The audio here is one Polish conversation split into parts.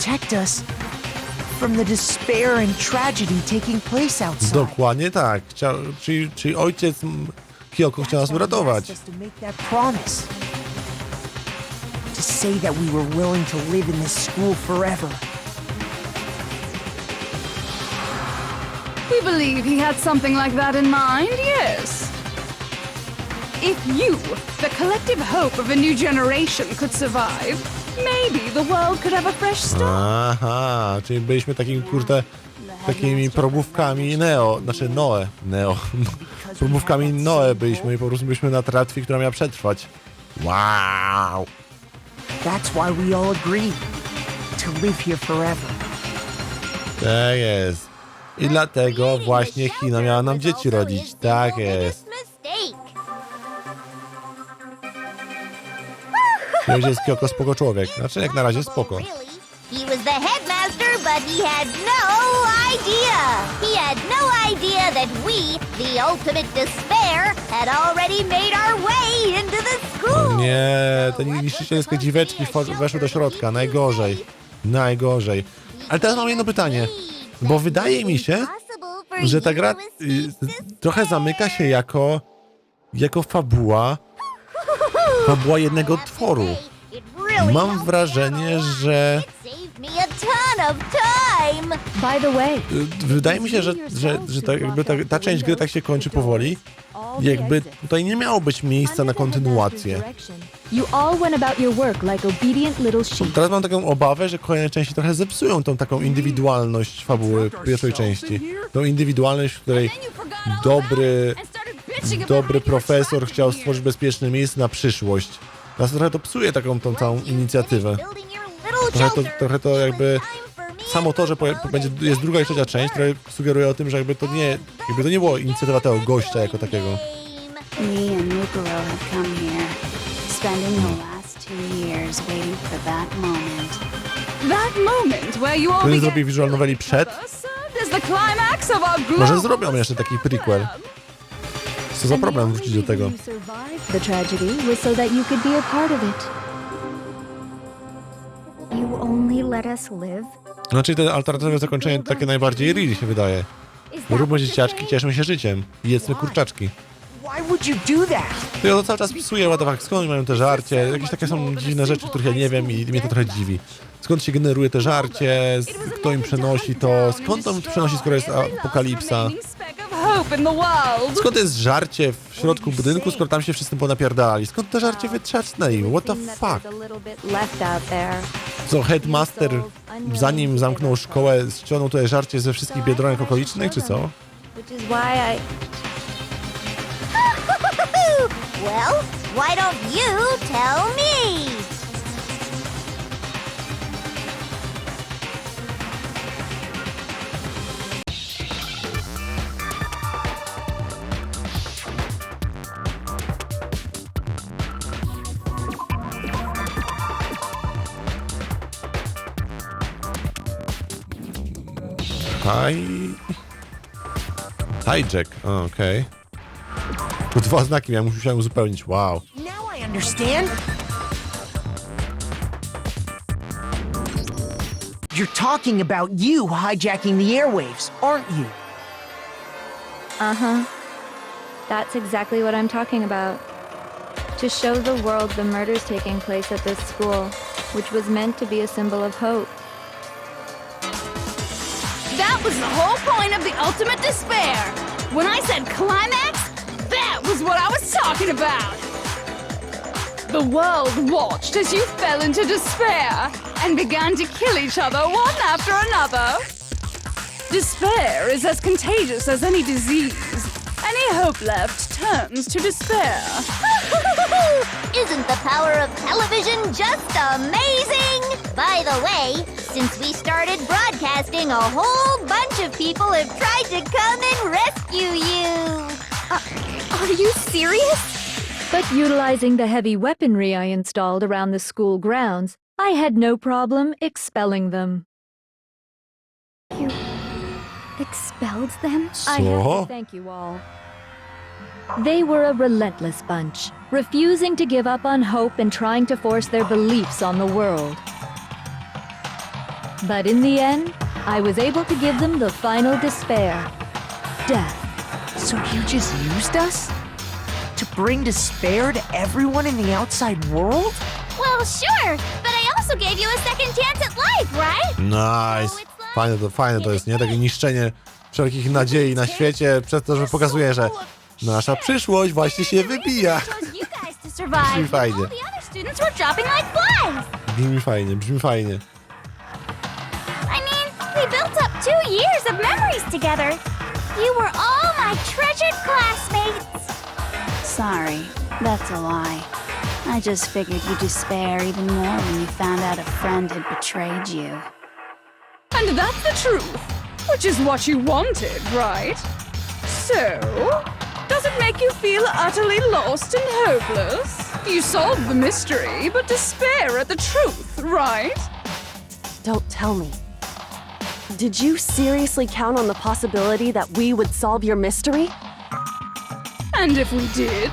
protect us from the despair and tragedy taking place outside. Dokładnie tak. Czyli ojciec Kyoko chciał nas uratować. To say that we were willing to live in this school forever. We believe he had something like that in mind, yes. If you, the collective hope of a new generation, could survive, maybe the world could have a fresh start. Aha, czyli byliśmy takimi probówkami próbówkami Noe byliśmy i po prostu byliśmy na tratwie, która miała przetrwać. Wow! That's why we all agreed to live here forever. Tak jest. I dlatego właśnie Hina miała nam dzieci rodzić. Tak jest. Myślę, że jest Kyoko spoko człowiek. Znaczy jak na razie spoko. He was the headmaster, but he had no idea. He had no idea that we, the ultimate despair, had already made our way into the school. O nie, te niszczycielskie dziweczki weszły do środka. Najgorzej. Najgorzej. Ale teraz mam jedno pytanie. Bo wydaje mi się, że ta gra trochę zamyka się jako fabuła jednego tworu. Mam wrażenie, że By the way, wydaje mi się, że ta część gry tak się kończy powoli. Jakby tutaj nie miało być miejsca na kontynuację. you all went about your work like obedient little sheep. Teraz mam taką obawę, że kolejne części trochę zepsują tą taką indywidualność fabuły pierwszej części. Tą indywidualność, w której dobry profesor chciał stworzyć bezpieczne miejsce na przyszłość. Teraz trochę to psuje tą całą inicjatywę. Trochę to jakby samo to, że jest druga i trzecia część, która sugeruje o tym, że jakby to nie było inicjatywa tego gościa jako takiego. Me and Mukuro have come here, spending the last 2 years waiting for that moment. That moment where you all Gdyby began zrobili visual noveli przed, served as the climax of our global może zrobią jeszcze taki prequel. Co za problem wrócić do tego? You survived the tragedy was so that you could be a part of it. You only let us live? No czyli te alternatywne zakończenie to takie najbardziej real się wydaje. Róbmy dzieciaczki, cieszmy się życiem i jedzmy kurczaczki. Why would you do that? To cały czas psuje, what the fuck, skąd mają te żarcie, jakieś takie są dziwne rzeczy, których ja nie wiem i mnie to trochę dziwi. Skąd się generuje te żarcie, kto im przenosi to, skąd to przenosi, skoro jest apokalipsa. Skąd jest żarcie w środku budynku, skoro tam się wszyscy ponapierdalali? Skąd te żarcie wytrzasnęli? What the fuck? Co, headmaster zanim zamknął szkołę ściągnął tutaj żarcie ze wszystkich biedronek okolicznych, czy co? Well, why don't you tell me? Hijack, okej. To 2 znaki miałem, musiałem uzupełnić, wow. Now I understand. You're talking about you hijacking the airwaves, aren't you? Uh-huh. That's exactly what I'm talking about. To show the world the murders taking place at this school, which was meant to be a symbol of hope. That was the whole point of the ultimate despair. When I said climax, that was what I was talking about. The world watched as you fell into despair and began to kill each other one after another. Despair is as contagious as any disease. Any hope left turns to despair. Isn't the power of television just amazing? By the way, since we started broadcasting, a whole bunch of people have tried to come and rescue you. Are you serious? But utilizing the heavy weaponry I installed around the school grounds, I had no problem expelling them. You expelled them? I have to thank you all. They were a relentless bunch, refusing to give up on hope and trying to force their beliefs on the world. But in the end, I was able to give them the final despair. Death. So you just used us? To bring despair to everyone in the outside world? Well, sure, but I also gave you a second chance at life, right? Nice. Fajne to jest, nie? Takie niszczenie wszelkich nadziei na świecie przez to, że pokazuje, że nasza przyszłość właśnie się wybija. Brzmi fajnie. Brzmi fajnie. I mean, we built up 2 years of memories together. You were all my treasured classmates. Sorry, that's a lie. I just figured you'd despair even more when you found out a friend had betrayed you. And that's the truth, which is what you wanted, right? So, does it make you feel utterly lost and hopeless? You solved the mystery, but despair at the truth, right? Don't tell me. Did you seriously count on the possibility that we would solve your mystery? And if we did,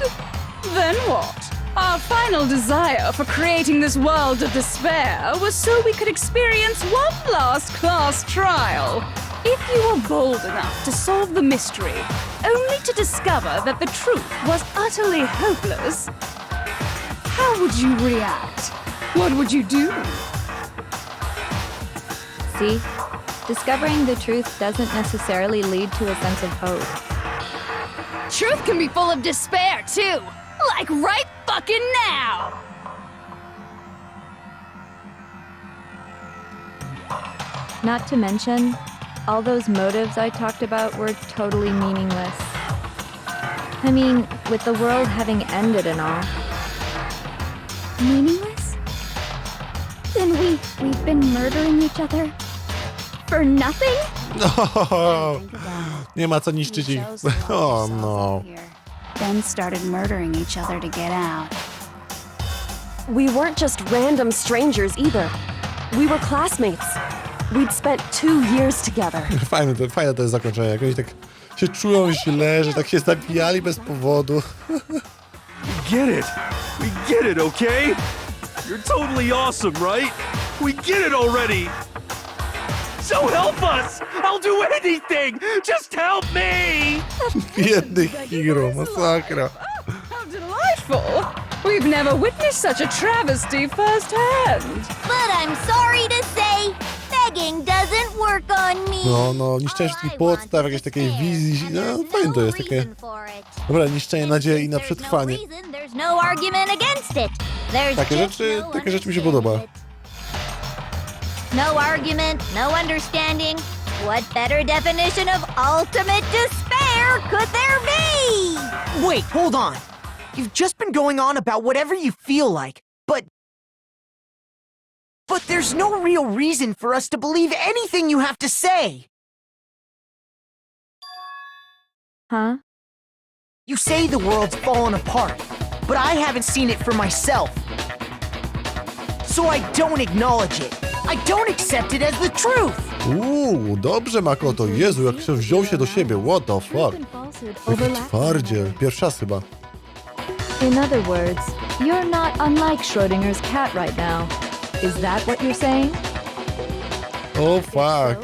then what? Our final desire for creating this world of despair was so we could experience one last class trial. If you were bold enough to solve the mystery, only to discover that the truth was utterly hopeless, how would you react? What would you do? See? Discovering the truth doesn't necessarily lead to a sense of hope. Truth can be full of despair, too. Like right fucking now! Not to mention, all those motives I talked about were totally meaningless. I mean, with the world having ended and all. Meaningless? Then we've been murdering each other? For nothing? No, nie ma co niszczyć ich. Oh no. Then started murdering each other to get out. We weren't just random strangers either. We were classmates. We'd spent 2 years together. Fajne to jest zakończenie. Jakoś tak się czują źle, że tak się zabijali bez powodu. We get it, okay? You're totally awesome, right? We get it already! So help us! I'll do anything! Just help me! Biedny hero, masakra. How delightful! We've never witnessed such a travesty firsthand. But I'm sorry to say, begging doesn't work on me. No, niszczenie wszystkich podstaw, jakiejś takiej wizji. No, fajne to jest takie. Dobra, niszczenie nadziei na przetrwanie. Takie rzeczy mi się podoba. No argument, no understanding. What better definition of ultimate despair could there be? Wait, hold on. You've just been going on about whatever you feel like, but there's no real reason for us to believe anything you have to say. Huh? You say the world's fallen apart, but I haven't seen it for myself. So I don't acknowledge it. I don't accept it as the truth. Dobrze, Makoto. Jezu, jak się wziął się do siebie. What the fuck? Jaki twardziel. Pierwszy raz chyba. In other words, you're not unlike Schrödinger's cat right now. Is that what you're saying? Oh fuck.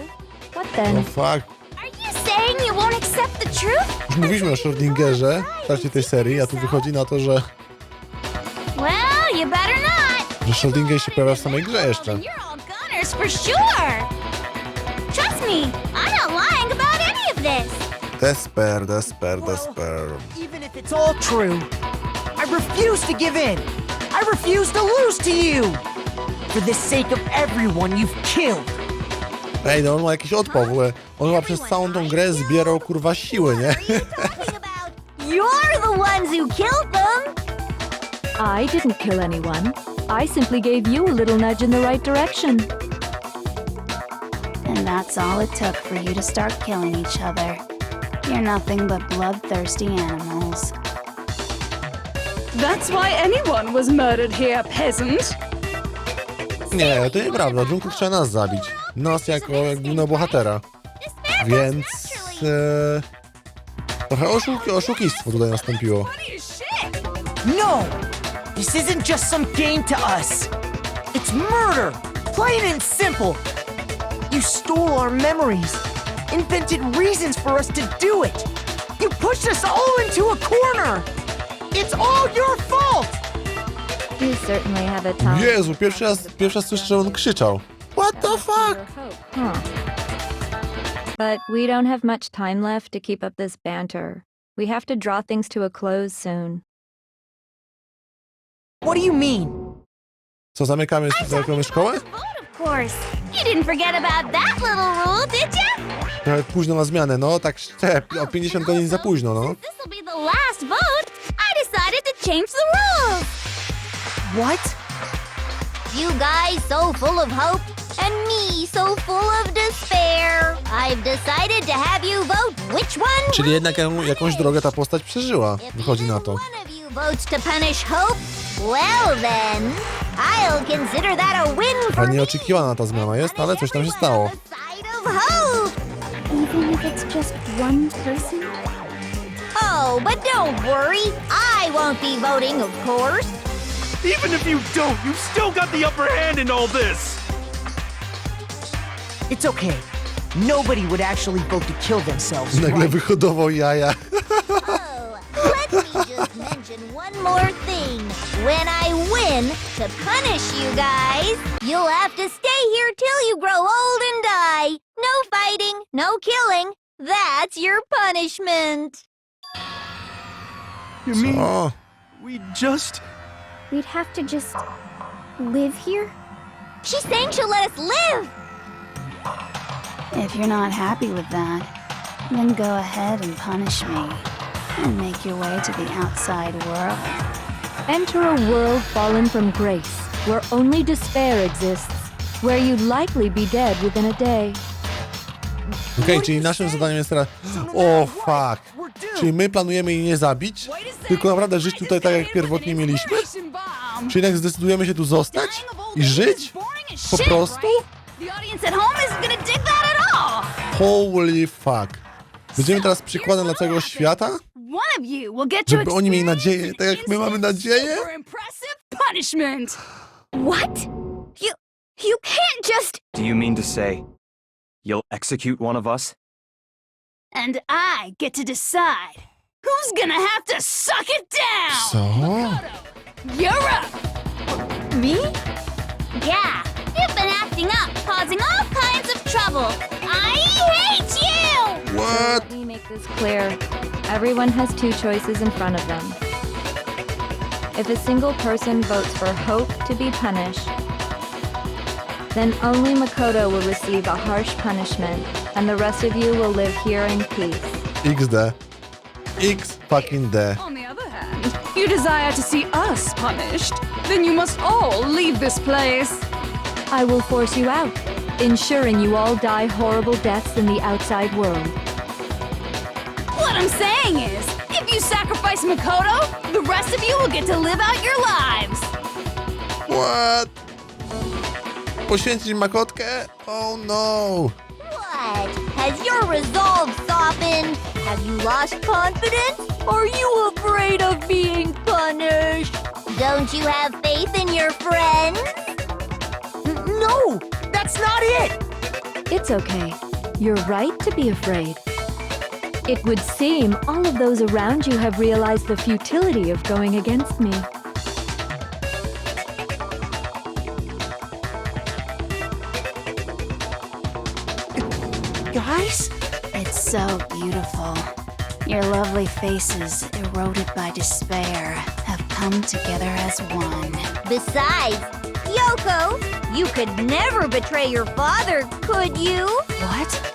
What then? Oh fuck. Are you saying you won't accept the truth? Już mówiliśmy o Schrödingerze w trakcie tej serii, a tu wychodzi na to, że Well, you better not. Schrödinger się pojawia w samej grze jeszcze. You're all gunners for sure. Trust me, I'm not lying about any of this. Despair. Even if it's all true, I refuse to give in. I refuse to lose to you. For the sake of everyone you've killed. Ej, no on ma jakiś odpał w ogóle. On chyba przez całą tą grę zbierał kurwa siły, nie? You're the ones who killed them. I didn't kill anyone. I simply gave you a little nudge in the right direction. And that's all it took for you to start killing each other. You're nothing but bloodthirsty animals. That's why anyone was murdered here, peasant. Nie, to nieprawda. Junku trzeba nas zabić. Nas jako głównego bohatera. Więc... trochę oszukistwo tutaj nastąpiło. No! This isn't just some game to us. It's murder! Plain and simple! You stole our memories, invented reasons for us to do it. You pushed us all into a corner. It's all your fault. You certainly have a talent. Jezu, pierwszy raz słyszę, że on krzyczał. What the fuck? Huh. But we don't have much time left to keep up this banter. We have to draw things to a close soon. What do you mean? Co, zamykamy szkołę? Of course. You didn't forget about that little rule, did you? Trochę późno na zmianę, no tak o 50 godzin za późno, no. This'll be the last vote. I decided to change the rules. What? You guys so full of hope, and me so full of despair. I've decided to have you vote which one. Czyli jednak jakąś drogę ta postać przeżyła, wychodzi na to. One of you votes to punish hope. Well then, I'll consider that a win for me. Nieoczekiwana ta zmiana jest, ale coś tam się stało. Side of hope. Even if it's just one person? Oh, but don't worry. I won't be voting, of course. Even if you don't, you've still got the upper hand in all this! It's okay. Nobody would actually vote to kill themselves, Nagle right? wyhodował jaja. Oh, let me just mention one more thing. When I win, to punish you guys, you'll have to stay here till you grow old and die. No fighting, no killing. That's your punishment. You mean O, we just... We'd have to just live here? She's saying she'll let us live. If you're not happy with that, then go ahead and punish me and make your way to the outside world. Enter a world fallen from grace, where only despair exists, where you'd likely be dead within a day. okej, czyli naszym zadaniem jest teraz... O, fuck. Czyli my planujemy jej nie zabić, tylko naprawdę żyć tutaj tak, jak pierwotnie mieliśmy? Czy jednak zdecydujemy się tu zostać i żyć? Po prostu? The audience at home isn't gonna dig that at all. Holy fuck. Będziemy teraz przykładem dla całego świata? One of you will get to Żeby oni mieli nadzieję, tak jak my mamy nadzieję? super impressive punishment. What? You can't just... Do you mean to say you'll execute one of us? And I get to decide who's gonna have to suck it down. Co? You're up. Me? Yeah, you've been acting up, causing all kinds of trouble. I hate you! What? Let me make this clear. Everyone has two choices in front of them. If a single person votes for hope to be punished, then only Makoto will receive a harsh punishment, and the rest of you will live here in peace. XD. X fucking D. On the other hand, you desire to see us punished, then you must all leave this place. I will force you out, ensuring you all die horrible deaths in the outside world. What I'm saying is, if you sacrifice Makoto, the rest of you will get to live out your lives. What? Poświęcić Makotkę? Oh no. What? Has your resolve softened? Have you lost confidence? Are you afraid of being punished? Don't you have faith in your friends? No, that's not it. It's okay. You're right to be afraid. It would seem all of those around you have realized the futility of going against me. Guys? It's so beautiful. Your lovely faces, eroded by despair, have come together as one. Besides, Yoko, you could never betray your father, could you? What?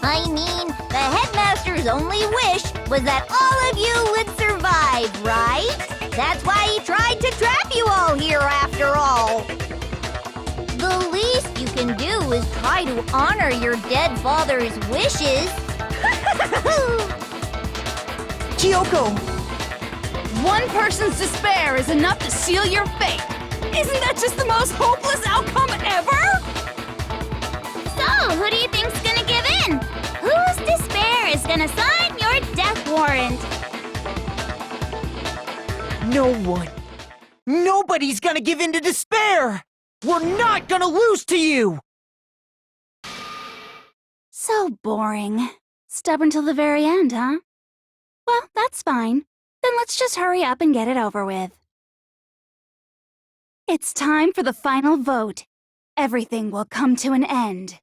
I mean, the headmaster's only wish was that all of you would survive, right? That's why he tried to trap you all here after all. The least you can do is try to honor your dead father's wishes. Kyoko! One person's despair is enough to seal your fate. Isn't that just the most hopeless outcome ever? So, who do you think's gonna give in? Whose despair is gonna sign your death warrant? No one. Nobody's gonna give in to despair! We're not gonna lose to you! So boring. Stubborn till the very end, huh? Well, that's fine. Then let's just hurry up and get it over with. It's time for the final vote. Everything will come to an end.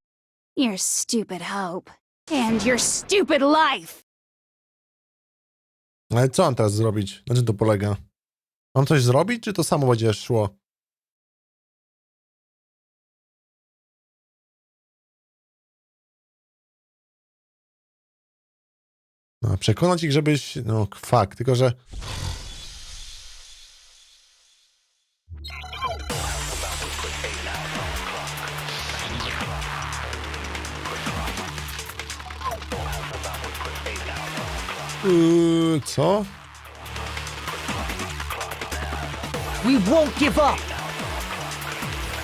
Your stupid hope. And your stupid life! Ale co mam teraz zrobić? Na czym to polega? Mam coś zrobić, czy to samo będzie szło? No, przekonać ich, żebyś... No, fakt, tylko że... Co? We won't give up.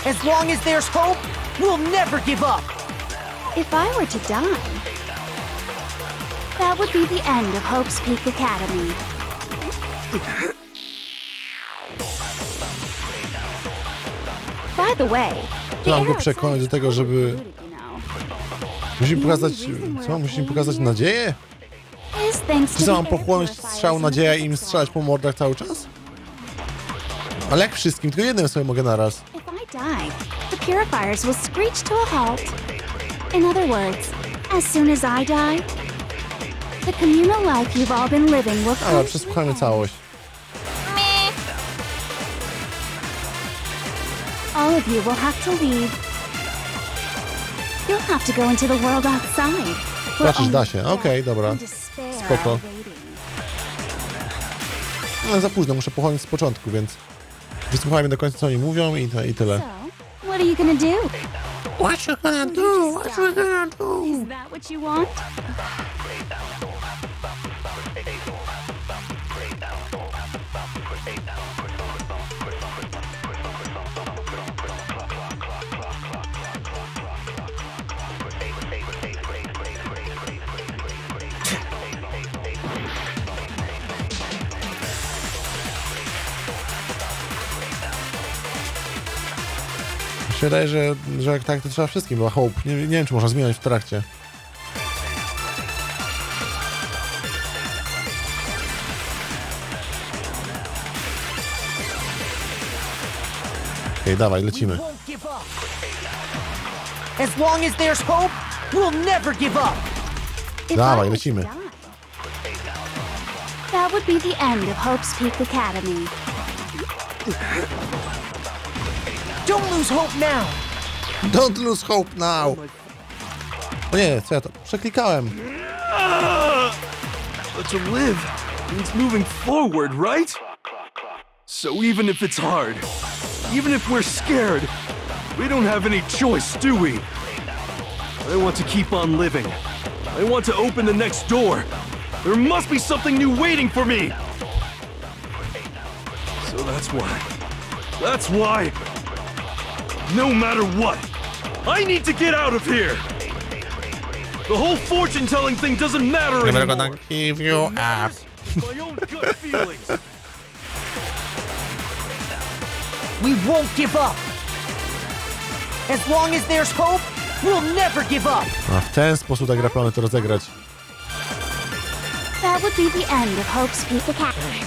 As long as there's hope, we'll never give up. If I were to die, that would be the end of Hope's Peak Academy. By the way, Mam go przekonać do tego, żeby... Musimy pokazać... Co? Musimy pokazać nadzieję? Czy co, mam pochłonąć strzał nadzieja i im strzelać po mordach cały czas? Ale jak wszystkim, tylko jednym sobie mogę naraz. If I die, the purifiers will screech to a halt. In other words, as soon as I die, the communal life you've all been living will Ale przesłuchajmy całość. All of you will have to leave. You'll have to go into the world outside. Zobaczysz, da się. Okej, dobra. Spoko. No za późno, muszę pochłonąć z początku, więc wysłuchajmy do końca, co oni mówią i tyle. So, what are you gonna do? What you gonna do? What you gonna do? Is that what you want? Mi się wydaje, że jak tak, to trzeba wszystkim, bo Hope. Nie wiem, czy można zmieniać w trakcie. Okej, dawaj, lecimy. As long as there's hope, we'll never give up. Dawaj, lecimy. That would be the end of Hope's Peak Academy. Don't lose hope now. Don't lose hope now. O nie, co ja to? Przeklikałem. But to live means moving forward, right? So even if it's hard, even if we're scared, we don't have any choice, do we? I want to keep on living. I want to open the next door. There must be something new waiting for me. So that's why, no matter what, I need to get out of here. The whole fortune-telling thing doesn't matter Never anymore. gonna give you up. My own gut feelings. We won't give up. As long as there's hope, we'll never give up. A w ten sposób ta gra planuje to rozegrać. That would be the end of Hope's Peak Academy.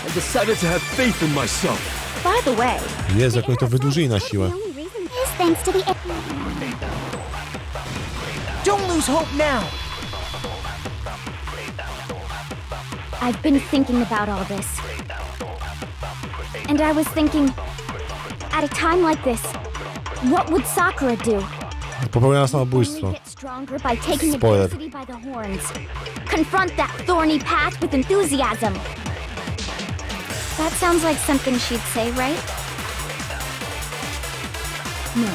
I decided to have faith in myself. By the way, Jezu, jak oni to wydłużyli na siłę. The only reason is thanks to the... Don't lose hope now. I've been thinking about all this. And I was thinking, at a time like this, what would Sakura do? Popełniona samobójstwo. Only get stronger by taking Spoiler. adversity by the horns. Confront that thorny path with enthusiasm. That sounds like something she'd say, right? No.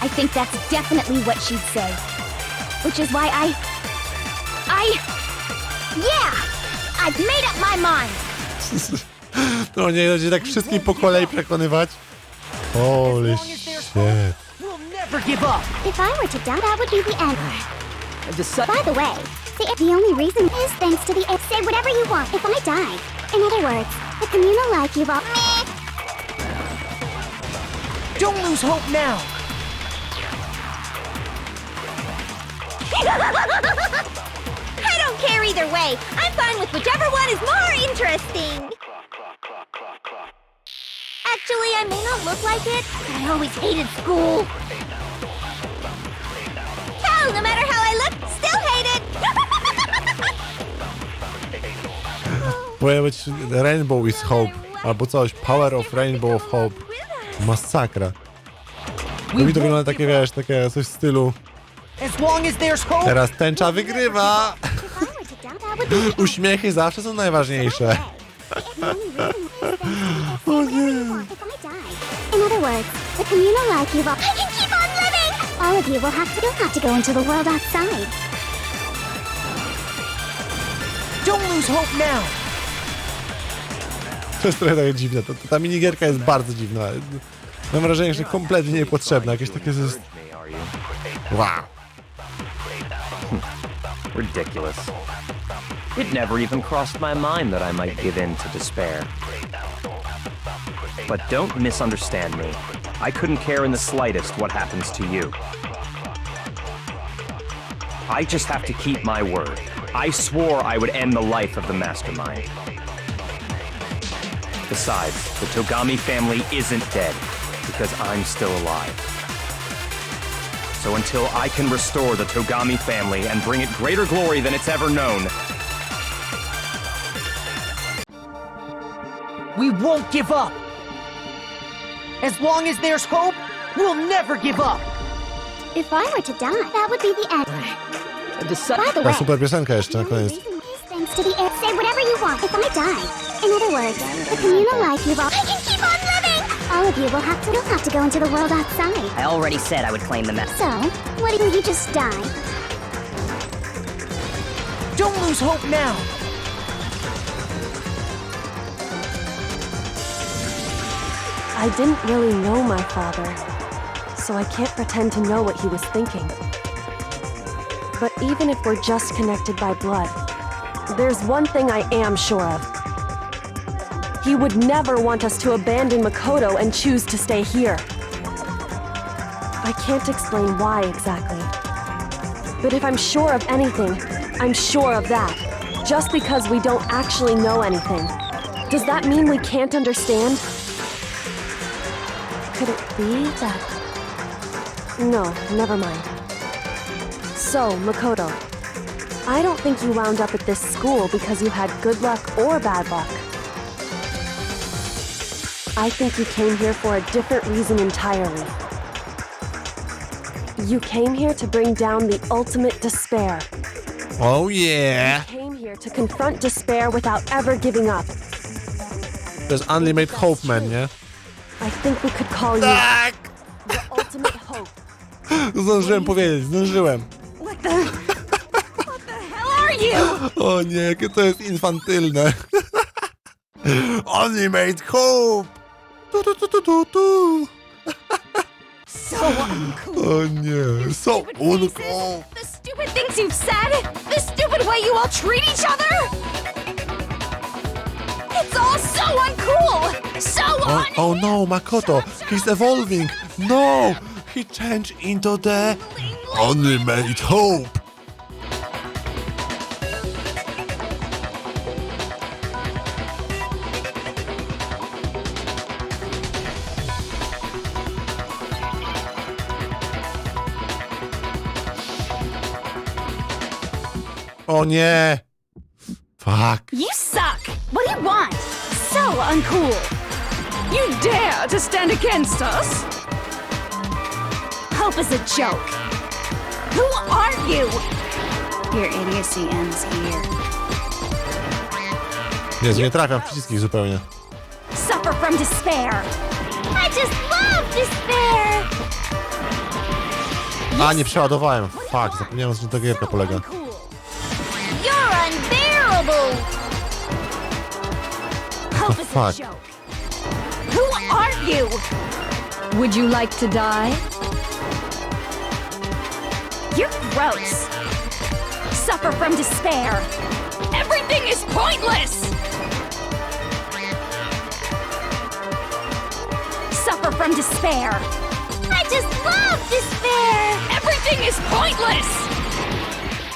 I think that's definitely what she'd say. Which is why yeah! I've made up my mind! No nie, będzie tak wszystkim po kolei przekonywać. Holy shit. We'll never give up. If I were to die, that would be the end. By the way, the only reason is thanks to the... Say whatever you want if I die. In other words, the communal life you've all... Don't lose hope now. I don't care either way. I'm fine with whichever one is more interesting. Actually, I may not look like it, but I always hated school. Hell, no matter how I look, still hate it. Powinien być Rainbow is Hope, albo coś, Power of Rainbow of Hope. Masakra. To mi to wygląda takie, wiesz, takie coś w stylu. As long as there's hope. Teraz tęcza wygrywa! Uśmiechy zawsze są najważniejsze. O nie. In other words, the communal life you've all... I can keep on living! All of you will have to go into the world outside. Don't lose hope now. To jest trochę takie dziwne. Ta minigierka jest bardzo dziwna. Mam wrażenie, że kompletnie niepotrzebna. Jakieś takie... Wow. Ridiculous. It never even crossed my mind that I might give in to despair. But don't misunderstand me. I couldn't care in the slightest what happens to you. I just have to keep my word. I swore I would end the life of the mastermind. Besides, the Togami family isn't dead, because I'm still alive. So until I can restore the Togami family and bring it greater glory than it's ever known, We won't give up. As long as there's hope, we'll never give up. If I were to die, that would be the end. By the Ta way, super piosenka jeszcze na koniec. thanks to the air, say whatever you want if I die. In other words, the communal life you've all... I can keep on living! All of you will have to go into the world outside. I already said I would claim the message. So, what if you just die? Don't lose hope now. I didn't really know my father, so I can't pretend to know what he was thinking. But even if we're just connected by blood, there's one thing I am sure of. He would never want us to abandon Makoto and choose to stay here. I can't explain why exactly. But if I'm sure of anything, I'm sure of that. Just because we don't actually know anything. Does that mean we can't understand? Could it be that... No, never mind. So, Makoto, I don't think you wound up at this school because you had good luck or bad luck. I think you came here for a different reason entirely. You came here to bring down the ultimate despair. Oh yeah! You came here to confront despair without ever giving up. To jest Unlimited Hope Man, nie? I think we could call you Tak! the ultimate hope. Zdążyłem powiedzieć, zdążyłem. What the hell are you? O nie, jakie to jest infantylne. Unlimited Hope! Tu, tu, tu, tu, tu, tu. So uncool. O nie, so uncool. The stupid things you've said. The stupid way you all treat each other. It's all so uncool. So Oh no, Makoto, he's evolving. No, he changed into the Unlimited Hope. O nie! Fuck. You suck. What do you want? So uncool. You dare to stand against us? Hope is a joke. Who are you? Your idiocy ends here. Jezu, nie trafiam w przyciski zupełnie. Suffer from despair. I just love despair. A, nie przeładowałem. Fuck, zapomniałem, że ta gierka polega. You're unbearable. Hope is a fuck? joke. Who are you? Would you like to die? You're gross. Suffer from despair. Everything is pointless. Suffer from despair. I just love despair. Everything is pointless.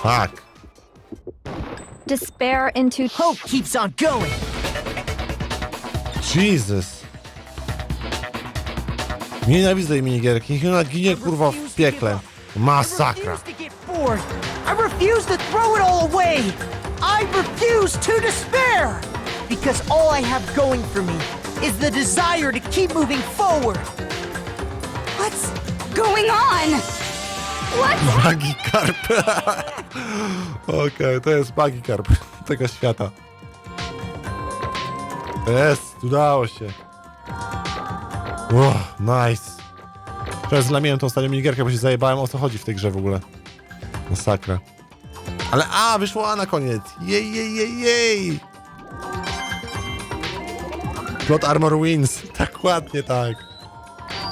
Fuck. Despair into Hope keeps on going. Jesus. Nienawidzę tej minigierki. Niech ona ginie, kurwa, w piekle. Masakra. I refuse to get bored. I refuse to throw it all away. I refuse to despair. Because all I have going for me is the desire to keep moving forward. What's going on? Magikarp. Okej, to jest Magikarp tego świata. Jest, udało się. Nice. Teraz zlamiłem tą ostatnią minigierkę, bo się zajebałem, o co chodzi w tej grze w ogóle. Masakra. Ale wyszło A na koniec. Jej. Plot Armor wins. Tak ładnie, tak.